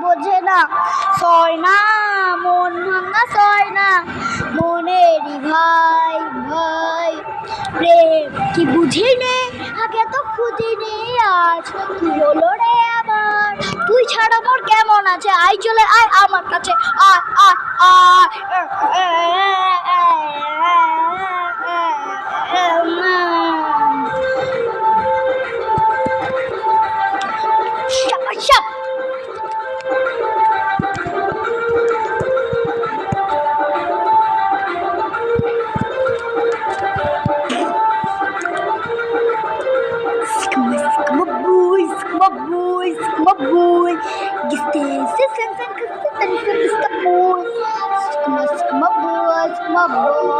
বোঝে না, সয় না মন ভাঙা, সয় না মনেরই ভাই ভাই। প্রেম কি বুঝিনি, আগে তো খুঁজিনি, আজ কি হলো রে আবার। তুই ছাড়া মোর কেমন আছে, আয় চলে আয় আমার কাছে, আয় আয় আয়। Shut. My boy. My boy.